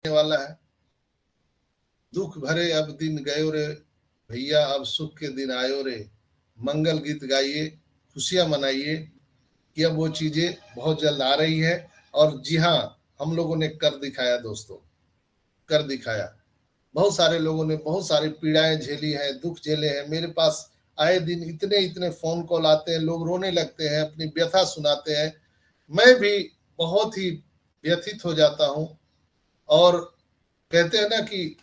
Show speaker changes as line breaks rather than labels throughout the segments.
वाला है। दुख भरे अब दिन गयो रे भैया, अब सुख के दिन आयो रे। मंगल गीत गाइए, खुशियां मनाइए कि अब वो चीजें बहुत जल्द आ रही है। और जी हाँ, हम लोगों ने कर दिखाया दोस्तों, कर दिखाया। बहुत सारे लोगों ने बहुत सारी पीड़ाएं झेली हैं, दुख झेले हैं। मेरे पास आए दिन इतने इतने फोन कॉल आते हैं, लोग रोने लगते हैं, अपनी व्यथा सुनाते हैं। मैं भी बहुत ही व्यथित हो जाता हूं। और कहते हैं ना कि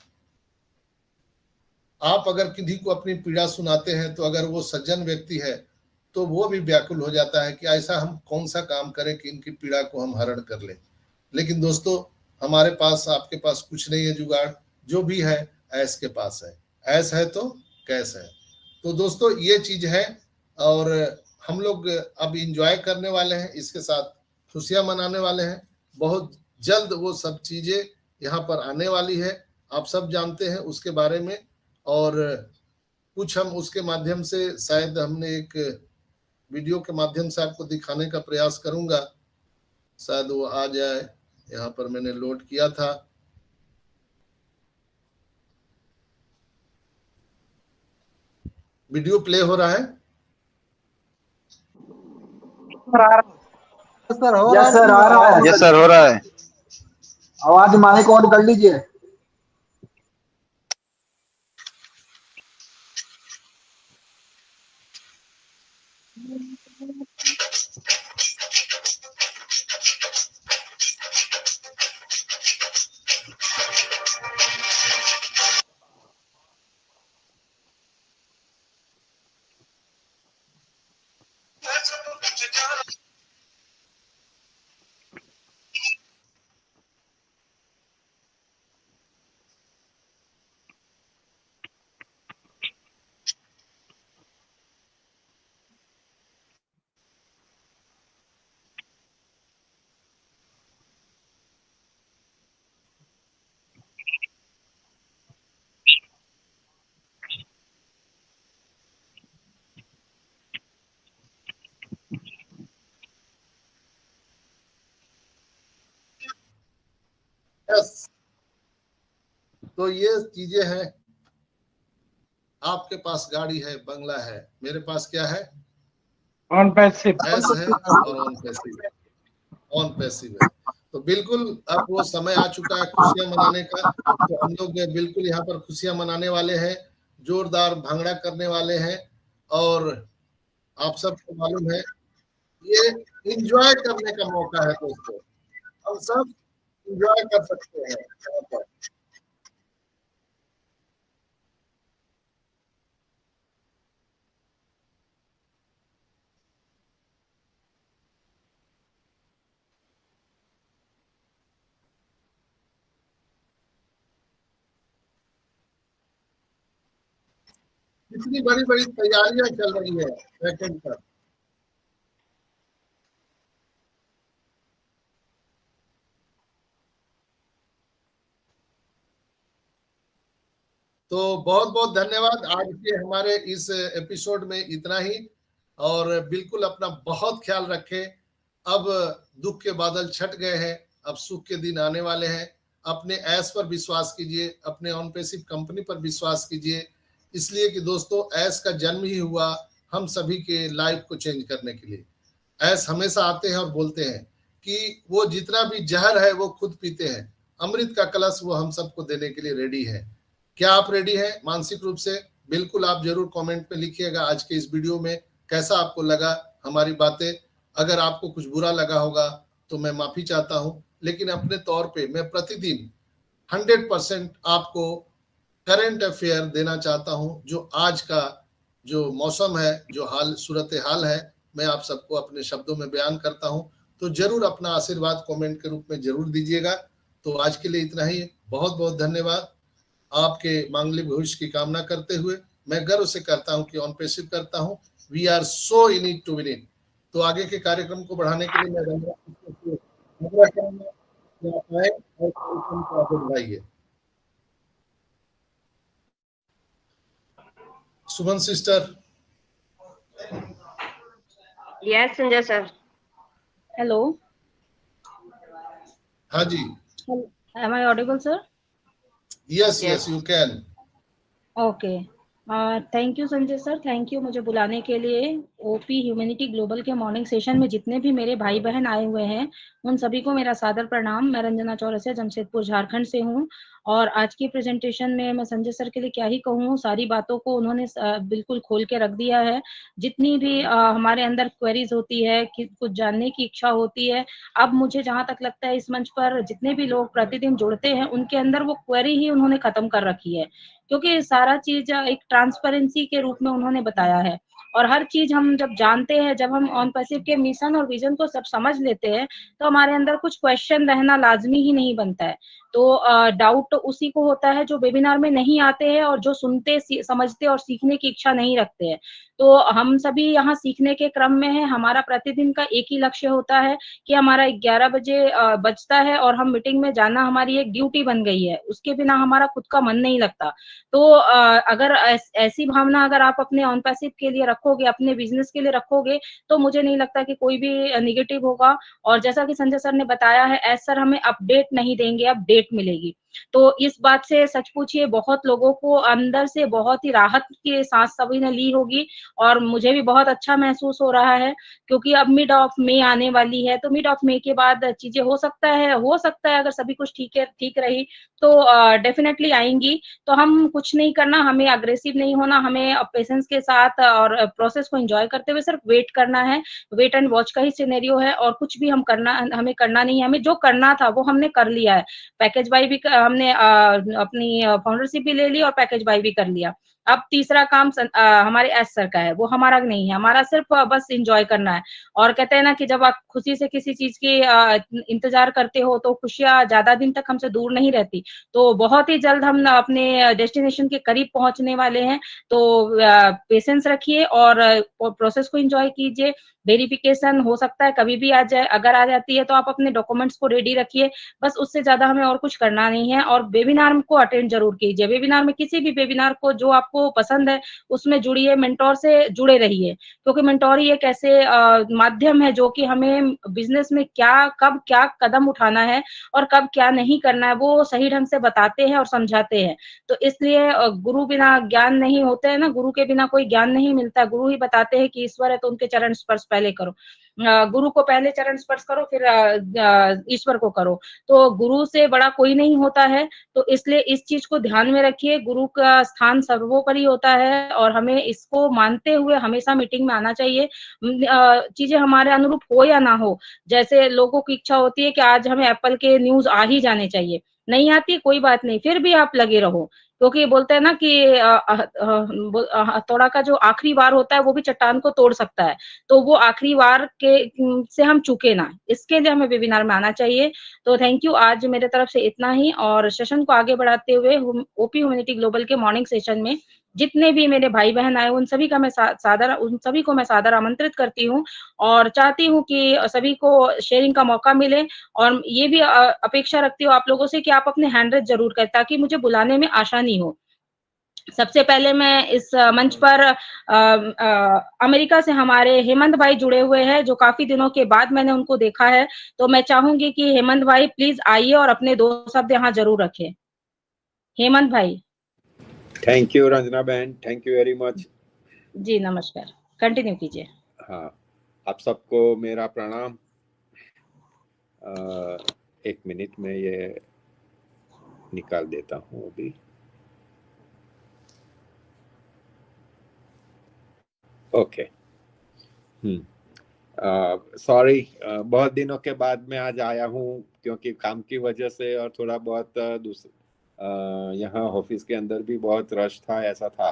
आप अगर किसी को अपनी पीड़ा सुनाते हैं तो अगर वो सज्जन व्यक्ति है तो वो भी व्याकुल हो जाता है कि ऐसा हम कौन सा काम करें कि इनकी पीड़ा को हम हरण कर लें। लेकिन दोस्तों, हमारे पास आपके पास कुछ नहीं है जुगाड़, जो भी है ऐस के पास है। ऐस है तो कैस है। तो दोस्तों ये चीज है, और हम लोग अब इंजॉय करने वाले हैं, इसके साथ खुशियां मनाने वाले हैं। बहुत जल्द वो सब चीजें यहाँ पर आने वाली है, आप सब जानते हैं उसके बारे में। और कुछ हम उसके माध्यम से शायद हमने एक वीडियो के माध्यम से आपको दिखाने का प्रयास करूंगा, शायद वो आ जाए। यहाँ पर मैंने लोड किया था। वीडियो प्ले हो रहा है?
सर हो रहा है।
सर आ रहा है।
यस सर हो रहा है।
आवाज माइक ऑन कर लीजिए।
यस। तो ये चीजें हैं। आपके पास गाड़ी है, बंगला है, मेरे पास क्या है?
ऑन पैसिव
ऐस है और ऑन पैसिव है। ऑन पैसिव है। तो बिल्कुल अब वो समय आ चुका है खुशियां मनाने का। तो हम लोग बिल्कुल यहाँ पर खुशियां मनाने वाले हैं, जोरदार भांगड़ा करने वाले हैं। और आप सबको मालूम है, ये इंजॉय करने का मौका है दोस्तों। हम सब इंजॉय कर सकते हैं यहाँ पर। इतनी बड़ी बड़ी तैयारियां चल रही है वैकेंट पर। तो बहुत बहुत धन्यवाद। आज के हमारे इस एपिसोड में इतना ही। और बिल्कुल अपना बहुत ख्याल रखें। अब दुख के बादल छट गए हैं, अब सुख के दिन आने वाले हैं। अपने ऐस पर विश्वास कीजिए, अपने ऑन पैसिव कंपनी पर विश्वास कीजिए। इसलिए कि दोस्तों ऐस का जन्म ही हुआ हम सभी के लाइफ को चेंज करने के लिए। ऐस हमेशा आते हैं और बोलते हैं कि वो जितना भी जहर है वो खुद पीते हैं, अमृत का कलश वो हम सबको देने के लिए रेडी है। क्या आप रेडी हैं मानसिक रूप से? बिल्कुल आप जरूर कमेंट में लिखिएगा आज के इस वीडियो में कैसा आपको लगा हमारी बातें। अगर आपको कुछ बुरा लगा होगा तो मैं माफी चाहता हूं, लेकिन अपने तौर पे मैं प्रतिदिन 100% आपको करंट अफेयर देना चाहता हूं। जो आज का जो मौसम है, जो हाल सूरत हाल है, मैं आप सबको अपने शब्दों में बयान करता हूं। तो जरूर अपना आशीर्वाद कमेंट के रूप में जरूर दीजिएगा। तो आज के लिए इतना ही। बहुत बहुत धन्यवाद। आपके मांगलिक भविष्य की कामना करते हुए मैं गर्व से करता हूं कि ऑन पैसिव करता हूं। We are so in it to win it. तो आगे के कार्यक्रम को बढ़ाने के लिए मैं आग्रह करूंगा कि आप आए और कार्यक्रम को आगे बढ़ाइए। Suman sister.
Yes Sanjay sir.
Hello.
हाँ जी।
Am I audible, sir?
Yes, yes, you can.
Okay, thank you Sanjay sir, thank you मुझे बुलाने के लिए। ओपी ह्यूमैनिटी ग्लोबल के मॉर्निंग सेशन में जितने भी मेरे भाई बहन आए हुए हैं उन सभी को मेरा सादर प्रणाम। मैं रंजना चौरसिया जमशेदपुर झारखंड से हूँ और आज की प्रेजेंटेशन में मैं संजय सर के लिए क्या ही कहूँ, सारी बातों को उन्होंने बिल्कुल खोल के रख दिया है। जितनी भी हमारे अंदर क्वेरीज होती है कि कुछ जानने की इच्छा होती है, अब मुझे जहां तक लगता है इस मंच पर जितने भी लोग प्रतिदिन जुड़ते हैं उनके अंदर वो क्वेरी ही उन्होंने खत्म कर रखी है, क्योंकि सारा चीज एक ट्रांसपेरेंसी के रूप में उन्होंने बताया है। और हर चीज हम जब जानते हैं, जब हम ऑन पैसिव के मिशन और विजन को सब समझ लेते हैं, तो हमारे अंदर कुछ क्वेश्चन रहना लाजमी ही नहीं बनता है। तो डाउट उसी को होता है जो वेबिनार में नहीं आते हैं और जो सुनते समझते और सीखने की इच्छा नहीं रखते हैं। तो हम सभी यहाँ सीखने के क्रम में है। हमारा प्रतिदिन का एक ही लक्ष्य होता है कि हमारा 11 बजे बजता है और हम मीटिंग में जाना हमारी एक ड्यूटी बन गई है, उसके बिना हमारा खुद का मन नहीं लगता। तो अगर ऐसी भावना अगर आप अपने ऑन पैसिव के लिए रखोगे, अपने बिजनेस के लिए रखोगे, तो मुझे नहीं लगता कि कोई भी निगेटिव होगा। और जैसा कि संजय सर ने बताया है, एज सर हमें अपडेट नहीं देंगे, अपडेट मिलेगी। तो इस बात से सच पूछिए बहुत लोगों को अंदर से बहुत ही राहत की सांस सभी ने ली होगी और मुझे भी बहुत अच्छा महसूस हो रहा है, क्योंकि अब मिड ऑफ मई आने वाली है। तो मिड ऑफ मई के बाद चीजें हो सकता है अगर सभी कुछ ठीक रही तो डेफिनेटली आएंगी। तो हम कुछ नहीं करना, हमें अग्रेसिव नहीं होना, हमें पेशेंस के साथ और प्रोसेस को एंजॉय करते हुए सिर्फ वेट करना है। वेट एंड वॉच का ही सिनेरियो है और कुछ भी हमें करना नहीं है। हमें जो करना था वो हमने कर लिया है। पैकेज बाई भी हमने अपनी फाउंडरशिप भी ले ली और पैकेज बाई भी कर लिया। अब तीसरा काम हमारे एस सर का है, वो हमारा नहीं है, हमारा सिर्फ बस एंजॉय करना है। और कहते हैं ना कि जब आप खुशी से किसी चीज की इंतजार करते हो तो खुशियां ज्यादा दिन तक हमसे दूर नहीं रहती। तो बहुत ही जल्द हम अपने डेस्टिनेशन के करीब पहुंचने वाले हैं। तो पेशेंस रखिए और प्रोसेस को एंजॉय कीजिए। वेरिफिकेशन हो सकता है कभी भी आ जाए, अगर आ जाती है तो आप अपने डॉक्यूमेंट्स को रेडी रखिए। बस उससे ज्यादा हमें और कुछ करना नहीं है। और वेबिनार को अटेंड जरूर कीजिए। वेबिनार में किसी भी वेबिनार को जो आपको पसंद है उसमें जुड़िए, मेंटोर से जुड़े रहिए, क्योंकि मेंटोर ही एक ऐसे माध्यम है जो कि हमें बिजनेस में कब क्या कदम उठाना है और कब क्या नहीं करना है वो सही ढंग से बताते हैं और समझाते हैं। तो इसलिए गुरु बिना ज्ञान नहीं होते है ना, गुरु के बिना कोई ज्ञान नहीं मिलता। गुरु ही बताते हैं कि ईश्वर है तो उनके चरण स्पर्श पहले करो, गुरु को पहले चरण स्पर्श करो, फिर ईश्वर को करो। तो गुरु से बड़ा कोई नहीं होता है। तो इसलिए इस चीज को ध्यान में रखिए, गुरु का स्थान सर्वोपरि होता है और हमें इसको मानते हुए हमेशा मीटिंग में आना चाहिए। चीजें हमारे अनुरूप हो या ना हो, जैसे लोगों की इच्छा होती है कि आज हमें एप्पल के न्यूज आ ही जाने चाहिए, नहीं आती कोई बात नहीं, फिर भी आप लगे रहो, क्योंकि बोलते हैं ना कि हथौड़ा का जो आखिरी वार होता है वो भी चट्टान को तोड़ सकता है। तो वो आखिरी वार के से हम चूके ना, इसके लिए हमें वेबिनार में आना चाहिए। तो थैंक यू, आज मेरे तरफ से इतना ही। और सेशन को आगे बढ़ाते हुए ओपी ह्यूमैनिटी ग्लोबल के मॉर्निंग सेशन में जितने भी मेरे भाई बहन आए उन सभी को मैं सादर आमंत्रित करती हूँ और चाहती हूँ कि सभी को शेयरिंग का मौका मिले। और ये भी अपेक्षा रखती हूँ आप लोगों से कि आप अपने हैंड रेज जरूर करें ताकि मुझे बुलाने में आसानी हो। सबसे पहले मैं इस मंच पर अमेरिका से हमारे हेमंत भाई जुड़े हुए हैं, जो काफी दिनों के बाद मैंने उनको देखा है। तो मैं चाहूंगी कि हेमंत भाई प्लीज आइए और अपने 2 शब्द यहाँ जरूर रखें। हेमंत भाई।
थैंक यू रंजना बहन, थैंक यू वेरी मच।
जी नमस्कार, कंटिन्यू कीजिए।
हाँ, आप सबको मेरा प्रणाम। 1 मिनट में ये निकाल देता हूँ अभी। ओके। सॉरी, बहुत दिनों के बाद मैं आज आया हूँ क्योंकि काम की वजह से और थोड़ा बहुत यहाँ ऑफिस के अंदर भी बहुत रश था, ऐसा था,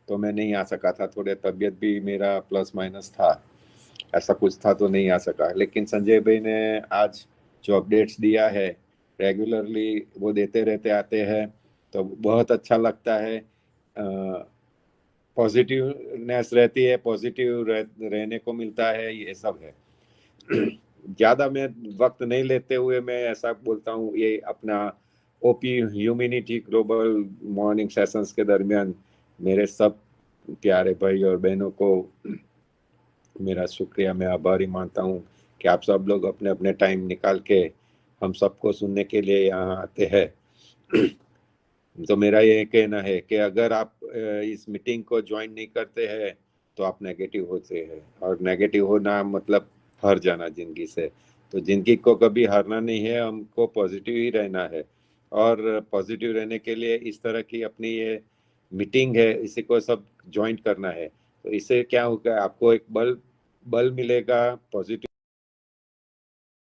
तो मैं नहीं आ सका था। थोड़े तबीयत भी मेरा प्लस माइनस था, ऐसा कुछ था तो नहीं आ सका। लेकिन संजय भाई ने आज जो अपडेट्स दिया है रेगुलरली वो देते रहते आते हैं, तो बहुत अच्छा लगता है। पॉजिटिवनेस रहती है, पॉजिटिव रहने को मिलता है, ये सब है। ज़्यादा मैं वक्त नहीं लेते हुए मैं ऐसा बोलता हूँ, ये अपना OP Humanity global morning sessions के दरमियान मेरे सब प्यारे भाई और बहनों को मेरा शुक्रिया, मैं आभारी मानता हूँ कि आप सब लोग अपने अपने टाइम निकाल के हम सबको सुनने के लिए यहाँ आते हैं। तो मेरा ये कहना है कि अगर आप इस मीटिंग को ज्वाइन नहीं करते हैं तो आप नेगेटिव होते हैं, और नेगेटिव होना मतलब हार जाना जिंदगी से। तो जिंदगी को कभी हारना नहीं है, हमको पॉजिटिव ही रहना है। और पॉजिटिव रहने के लिए इस तरह की अपनी ये मीटिंग है, इसी को सब ज्वाइन करना है। तो इससे क्या होगा, आपको एक बल मिलेगा, पॉजिटिव